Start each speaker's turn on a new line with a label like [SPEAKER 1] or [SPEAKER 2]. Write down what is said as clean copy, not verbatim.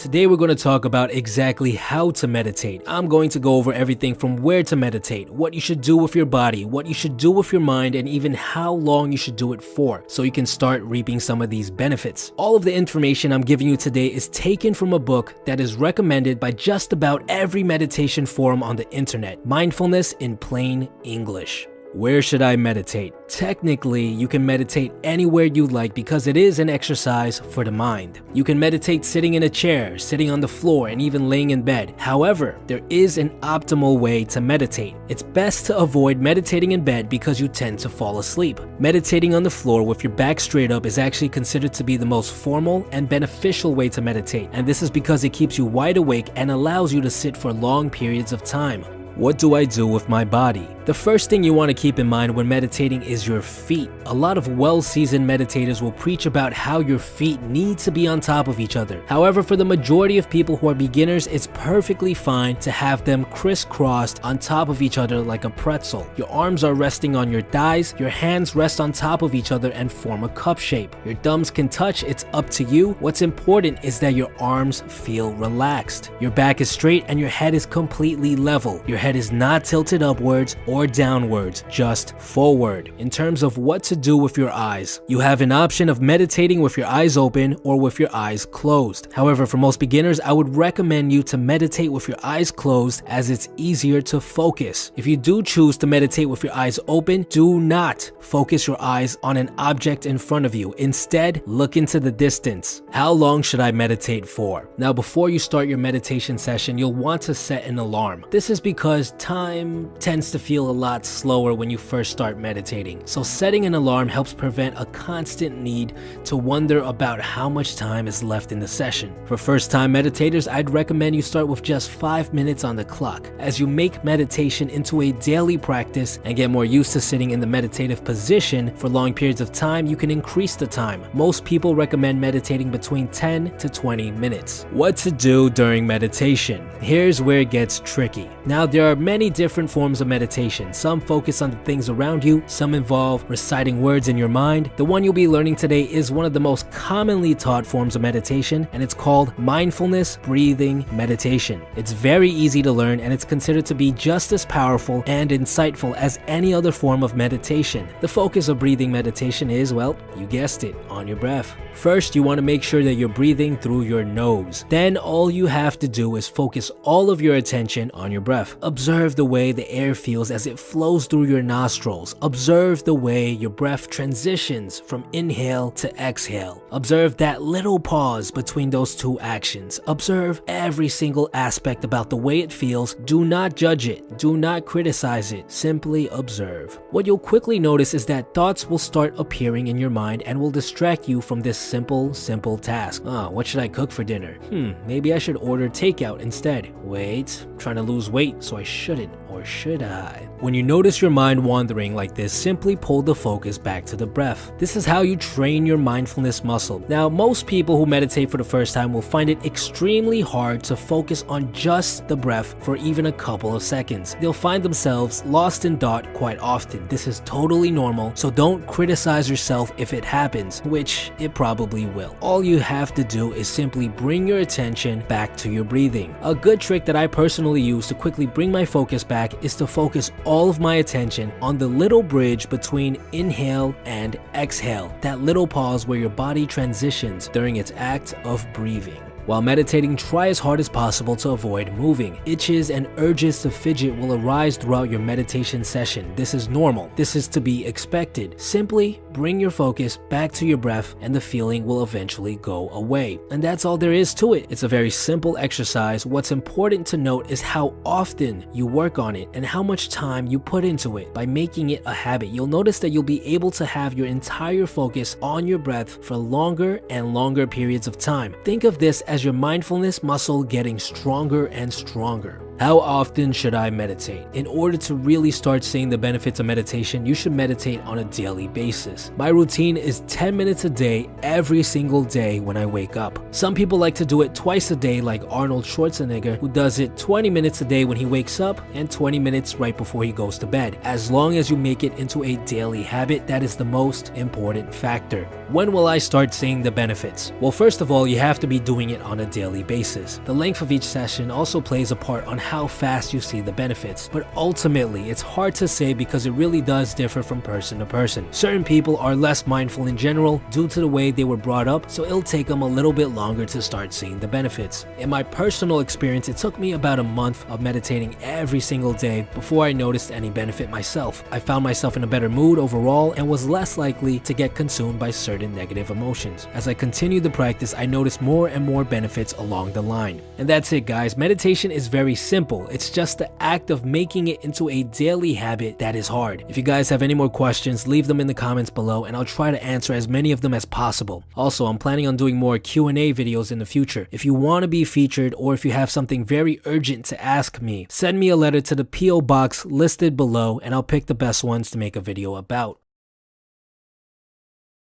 [SPEAKER 1] Today we're going to talk about exactly how to meditate. I'm going to go over everything from where to meditate, what you should do with your body, what you should do with your mind, and even how long you should do it for, so you can start reaping some of these benefits. All of the information I'm giving you today is taken from a book that is recommended by just about every meditation forum on the internet, Mindfulness in Plain English. Where should I meditate? Technically, you can meditate anywhere you like because it is an exercise for the mind. You can meditate sitting in a chair, sitting on the floor, and even laying in bed. However, there is an optimal way to meditate. It's best to avoid meditating in bed because you tend to fall asleep. Meditating on the floor with your back straight up is actually considered to be the most formal and beneficial way to meditate, and this is because it keeps you wide awake and allows you to sit for long periods of time. What do I do with my body? The first thing you want to keep in mind when meditating is your feet. A lot of well-seasoned meditators will preach about how your feet need to be on top of each other. However, for the majority of people who are beginners, it's perfectly fine to have them crisscrossed on top of each other like a pretzel. Your arms are resting on your thighs, your hands rest on top of each other and form a cup shape. Your thumbs can touch, it's up to you. What's important is that your arms feel relaxed. Your back is straight and your head is completely level. Your head is not tilted upwards or downwards, just forward. In terms of what to do with your eyes, you have an option of meditating with your eyes open or with your eyes closed. However, for most beginners, I would recommend you to meditate with your eyes closed as it's easier to focus. If you do choose to meditate with your eyes open, do not focus your eyes on an object in front of you. Instead, look into the distance. How long should I meditate for? Now, before you start your meditation session, you'll want to set an alarm. This is because time tends to feel a lot slower when you first start meditating. So setting an alarm helps prevent a constant need to wonder about how much time is left in the session. For first-time meditators, I'd recommend you start with just 5 minutes on the clock. As you make meditation into a daily practice and get more used to sitting in the meditative position for long periods of time, you can increase the time. Most people recommend meditating between 10 to 20 minutes. What to do during meditation? Here's where it gets tricky. Now, there are many different forms of meditation. Some focus on the things around you, some involve reciting words in your mind. The one you'll be learning today is one of the most commonly taught forms of meditation, and it's called mindfulness breathing meditation. It's very easy to learn, and it's considered to be just as powerful and insightful as any other form of meditation. The focus of breathing meditation is, well, you guessed it, on your breath. First, you want to make sure that you're breathing through your nose. Then all you have to do is focus all of your attention on your breath. Observe the way the air feels as it flows through your nostrils. Observe the way your breath transitions from inhale to exhale. Observe that little pause between those two actions. Observe every single aspect about the way it feels. Do not judge it. Do not criticize it. Simply observe. What you'll quickly notice is that thoughts will start appearing in your mind and will distract you from this simple task. What should I cook for dinner? Maybe I should order takeout instead. Wait, I'm trying to lose weight, so I shouldn't, or should I? When you notice your mind wandering like this, simply pull the focus back to the breath. This is how you train your mindfulness muscle. Now, most people who meditate for the first time will find it extremely hard to focus on just the breath for even a couple of seconds. They'll find themselves lost in thought quite often. This is totally normal, so don't criticize yourself if it happens, which it probably will. All you have to do is simply bring your attention back to your breathing. A good trick that I personally use to quickly bring my focus back is to focus all of my attention on the little bridge between inhale and exhale, that little pause where your body transitions during its act of breathing. While meditating, try as hard as possible to avoid moving. Itches and urges to fidget will arise throughout your meditation session. This is normal. This is to be expected. Simply bring your focus back to your breath and the feeling will eventually go away. And that's all there is to it. It's a very simple exercise. What's important to note is how often you work on it and how much time you put into it. By making it a habit, you'll notice that you'll be able to have your entire focus on your breath for longer and longer periods of time. Think of this as your mindfulness muscle getting stronger and stronger. How often should I meditate? In order to really start seeing the benefits of meditation, you should meditate on a daily basis. My routine is 10 minutes a day, every single day when I wake up. Some people like to do it twice a day, like Arnold Schwarzenegger, who does it 20 minutes a day when he wakes up and 20 minutes right before he goes to bed. As long as you make it into a daily habit, that is the most important factor. When will I start seeing the benefits? Well, first of all, you have to be doing it on a daily basis. The length of each session also plays a part on how fast you see the benefits, but ultimately it's hard to say because it really does differ from person to person. Certain people are less mindful in general due to the way they were brought up, so it'll take them a little bit longer to start seeing the benefits. In my personal experience, it took me about a month of meditating every single day before I noticed any benefit myself. I found myself in a better mood overall and was less likely to get consumed by certain negative emotions. As I continued the practice, I noticed more and more benefits along the line. And that's it, guys. Meditation is very simple. It's just the act of making it into a daily habit that is hard. If you guys have any more questions, leave them in the comments below and I'll try to answer as many of them as possible. Also, I'm planning on doing more Q&A videos in the future. If you want to be featured or if you have something very urgent to ask me, send me a letter to the PO box listed below and I'll pick the best ones to make a video about.